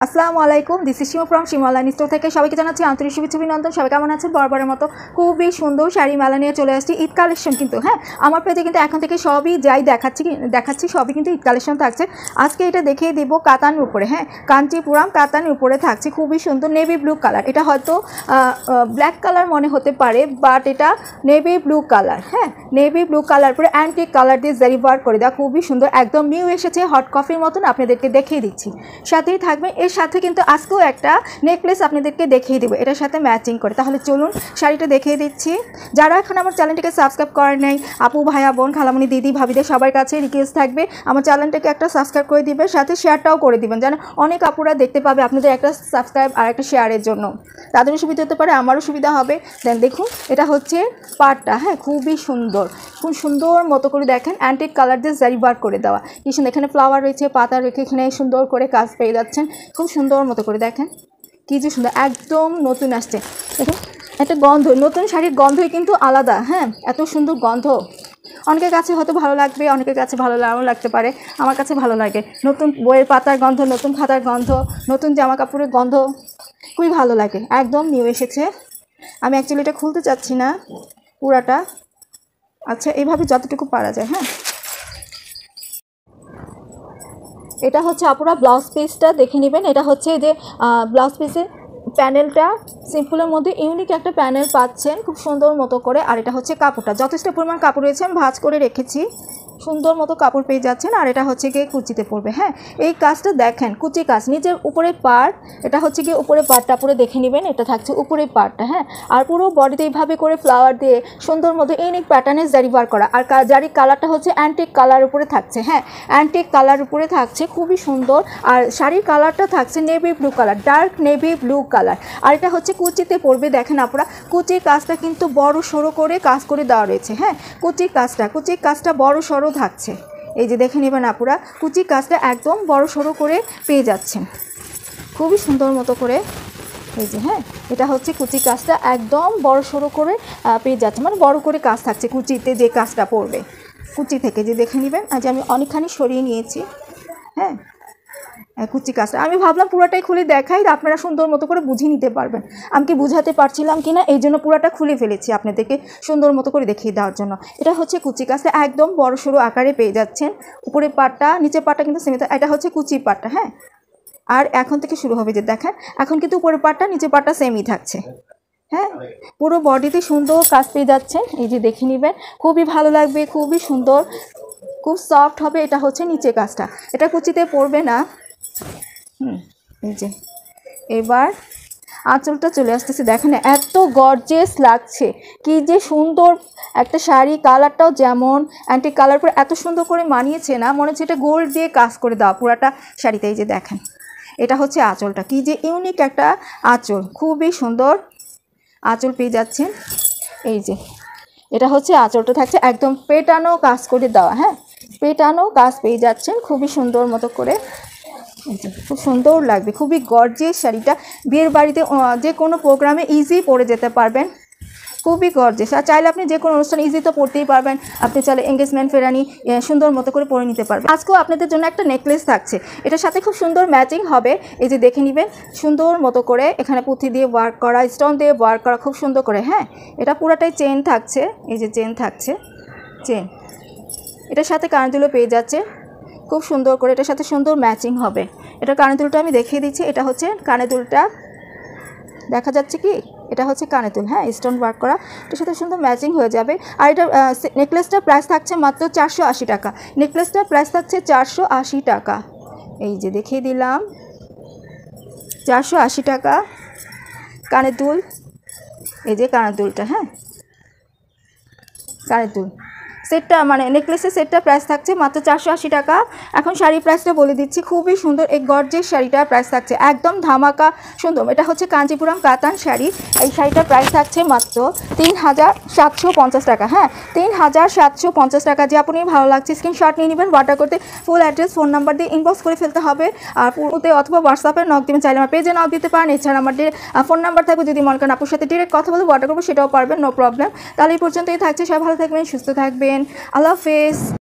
আসসালামু আলাইকুম, this is Shimu from Shimu online store থেকে সবাইকে জানাচ্ছি আন্তরিক শুভেচ্ছা অভিনন্দন। সবাই কেমন আছেন? বরাবরের মতো খুবই সুন্দর শাড়ি মেলা নিয়ে চলে আসছি। ঈদ কালেকশন কিন্তু আমার পেজে কিন্তু এখন থেকে সবই যাই দেখাচ্ছি সবই কিন্তু ঈদ কালেকশন থাকছে। আজকে এটা দেখিয়ে দিব কাতানের উপরে, কাঞ্চিপুরাম কাতানের উপরে থাকছে খুবই সুন্দর নেভি ব্লু কালার। এটা হয়তো ব্ল্যাক কালার মনে হতে পারে, বাট এটা navy blue colour. Navy blue colour পরে অ্যান্টিক কালার দিয়ে জারি ওয়ার্ক করে দেওয়া, খুবই সুন্দর, একদম নিউ এসেছে, হট কফির মতন আপনাদেরকে দেখিয়ে দিচ্ছি। সাথেই থাকবে এর সাথে কিন্তু আজকেও একটা নেকলেস আপনাদেরকে দেখিয়ে দেবো এটার সাথে ম্যাচিং করে। তাহলে চলুন শাড়িটা দেখিয়ে দিচ্ছি। যারা এখন আমার চ্যানেলটিকে সাবস্ক্রাইব করেন নাই, আপু ভাইয়া বোন খালামণি দিদি ভাবিদের সবার কাছে রিকোয়েস্ট থাকবে আমার চ্যানেলটাকে একটা সাবস্ক্রাইব করে দিবেন, সাথে শেয়ারটাও করে দিবেন, যেন অনেক আপুরা দেখতে পাবে আপনাদের একটা সাবস্ক্রাইব আর একটা শেয়ারের জন্য। তাদেরও সুবিধা হতে পারে, আমারও সুবিধা হবে। দেন দেখুন এটা হচ্ছে পাড়টা, খুবই সুন্দর, খুব সুন্দর মতো করে দেখেন অ্যান্টিক কালার দিয়ে জারি ওয়ার্ক করে দেওয়া, কি সুন্দর। এখানে ফ্লাওয়ার রয়েছে, পাতা রেখে এখানে সুন্দর করে কাজ পেয়ে যাচ্ছেন, খুব সুন্দর মতো করে দেখেন কি যে সুন্দর, একদম নতুন আসছে। দেখুন একটা গন্ধ, নতুন শাড়ির গন্ধই কিন্তু আলাদা। এত সুন্দর গন্ধ, অনেকের কাছে হয়তো ভালো লাগবে, অনেকের কাছে ভালো লাগতে পারে, আমার কাছে ভালো লাগে। নতুন বইয়ের পাতার গন্ধ, নতুন খাতার গন্ধ, নতুন জামা কাপড়ের গন্ধ খুবই ভালো লাগে, একদম নিউ এসেছে। আমি অ্যাকচুয়ালি এটা খুলতে চাচ্ছি না পুরাটা, আচ্ছা এইভাবে যতটুকু পারা যায়। এটা হচ্ছে আপুরা ব্লাউজ পিসটা দেখে নেবেন। এটা হচ্ছে যে ব্লাউজ পিসের প্যানেলটা সিম্পলের মধ্যে ইউনিক একটা প্যানেল পাচ্ছেন খুব সুন্দর মতো করে। আর এটা হচ্ছে কাপড়টা, যথেষ্ট পরিমাণ কাপড় রয়েছে, আমি ভাঁজ করে রেখেছি, সুন্দর মতো কাপড় পেয়ে যাচ্ছেন। আর এটা হচ্ছে গিয়ে কুচিতে পড়বে। এই কাজটা দেখেন, কুচি কাজ, নিচের উপরের পার্ট, এটা হচ্ছে গিয়ে উপরের পার্টটা পুরো দেখে নেবেন। এটা থাকছে উপরের পার্টটা, আর পুরো বডিতে এইভাবে করে ফ্লাওয়ার দিয়ে সুন্দর মতো ইউনিক প্যাটার্নের জারি ওয়ার্ক করা। আর জারি কালারটা হচ্ছে অ্যান্টিক কালার উপরে থাকছে, অ্যান্টিক কালার উপরে থাকছে, খুবই সুন্দর। আর শাড়ির কালারটা থাকছে navy blue colour, dark navy blue colour. আর এটা হচ্ছে কুচিতে পড়বে। দেখেন আপনারা কুচির কাজটা কিন্তু বড় সড়ো করে কাজ করে দেওয়া রয়েছে। কুচির কাজটা বড় সড়ো থাকছে, এই যে দেখে নেবেন আপুরা, কুচির কাজটা একদম বড় সড়ো করে পেয়ে যাচ্ছেন খুবই সুন্দর মতো করে। এই যে এটা হচ্ছে কুচির কাজটা একদম বড় সড়ো করে পেয়ে যাচ্ছে, মানে বড় করে কাজ থাকছে কুচিতে, যে কাজটা পড়বে কুচি থেকে, যে দেখে নেবেন। আজ আমি অনেকখানি সরিয়ে নিয়েছি কুচি কাজটা। আমি ভাবলাম পুরোটাই খুলে দেখাই, আপনারা সুন্দর মতো করে বুঝিয়ে নিতে পারবেন। আমি কি বুঝাতে পারছিলাম কি না, এই জন্য পুরোটা খুলে ফেলেছি আপনাদেরকে সুন্দর মতো করে দেখিয়ে দেওয়ার জন্য। এটা হচ্ছে কুচি কাজটা একদম বড় সড়ো আকারে পেয়ে যাচ্ছেন। উপরের পাটটা নিচের পাটটা কিন্তু সেম, এটা হচ্ছে কুচির পাটটা। আর এখন থেকে শুরু হবে, যে দেখেন এখন কিন্তু উপরের পাটটা নিচের পাটটা সেমই থাকছে। পুরো বডিতে সুন্দর কাজ পেয়ে যাচ্ছেন, এই যে দেখে নেবেন, খুবই ভালো লাগবে, খুবই সুন্দর, খুব সফট হবে। এটা হচ্ছে নিচে কাজটা, এটা কুচিতে পড়বে না। এই যে এবার আঁচলটা চলে আসতেছে, দেখেন এত গর্জিয়াস লাগছে, কি যে সুন্দর একটা শাড়ি। কালারটাও যেমন অ্যান্টিক কালার পরে এত সুন্দর করে মানিয়েছে না, মনে হচ্ছে এটা গোল্ড দিয়ে কাজ করে দেওয়া পুরাটা শাড়িতে। এই যে দেখেন এটা হচ্ছে আঁচলটা, কি যে ইউনিক একটা আঁচল, খুবই সুন্দর আঁচল পেয়ে যাচ্ছেন। এই যে এটা হচ্ছে আঁচলটা থাকছে একদম পেটানো কাজ করে দেওয়া, পেটানো কাজ পেয়ে যাচ্ছেন খুবই সুন্দর মতো করে। খুব সুন্দর লাগবে, খুবই গর্জিয়াস শাড়িটা, বিয়ের বাড়িতে যে কোনো প্রোগ্রামে ইজি পরে যেতে পারবেন, খুবই গর্জিয়াস। আর চাইলে আপনি যে কোনো অনুষ্ঠানে ইজি তো পরতেই পারবেন, আপনি চাইলে এঙ্গেজমেন্ট ফেরানি সুন্দর মতো করে পরে নিতে পারবেন। আজকেও আপনাদের জন্য একটা নেকলেস থাকছে, এটার সাথে খুব সুন্দর ম্যাচিং হবে। এই যে দেখে নেবেন, সুন্দর মতো করে এখানে পুঁথি দিয়ে ওয়ার্ক করা, স্টোন দিয়ে ওয়ার্ক করা খুব সুন্দর করে। এটা পুরোটাই চেন থাকছে, এই যে চেন থাকছে, চেন, এটার সাথে কানদুলও পেয়ে যাচ্ছে খুব সুন্দর করে, এটার সাথে সুন্দর ম্যাচিং হবে। এটা কানের দুলটা আমি দেখিয়ে দিচ্ছি, এটা হচ্ছে কানের দুলটা, দেখা যাচ্ছে কি, এটা হচ্ছে কানের দুল, স্টোন ওয়ার্ক করা, এটার সাথে সুন্দর ম্যাচিং হয়ে যাবে। আর এটা নেকলেসটার প্রাইস থাকছে মাত্র 480 টাকা, নেকলেসটার প্রাইস থাকছে 480 টাকা। এই যে দেখিয়ে দিলাম 480 টাকা কানের দুল। এই যে কানের দুলটা, কানের দুল সেটটা, মানে নেকলেসের সেটটা প্রাইস থাকছে মাত্র 480 টাকা। এখন শাড়ির প্রাইসটা বলে দিচ্ছি, খুবই সুন্দর এই গর্জিয়াস শাড়িটার প্রাইস থাকছে একদম ধামাকা সুন্দর। এটা হচ্ছে কাঞ্চিপুরাম কাতান শাড়ি, এই শাড়িটার প্রাইস থাকছে মাত্র 3750 টাকা। 3750 টাকা। যে আপনি ভালো লাগছে স্ক্রিনশট নিয়ে নেবেন, অর্ডার করতে ফুল অ্যাড্রেস ফোন নাম্বার দিয়ে ইনবক্স করে ফেলতে হবে। আর পুরোতে অথবা হোয়াটসঅ্যাপে নক দেবেন, চাইলে আমার পেজে নক দিতে পারেন। এছাড়া আমাদের ফোন নাম্বার থাকবে, যদি মনে করেন আপুর সাথে ডিরেক্ট কথা বলে অর্ডার করবো সেটাও পারবেন, নো প্রবলেম। তাহলে এই পর্যন্তই থাকছে, সবাই ভালো থাকবেন, সুস্থ থাকবেন, আল্লাহ হাফেজ।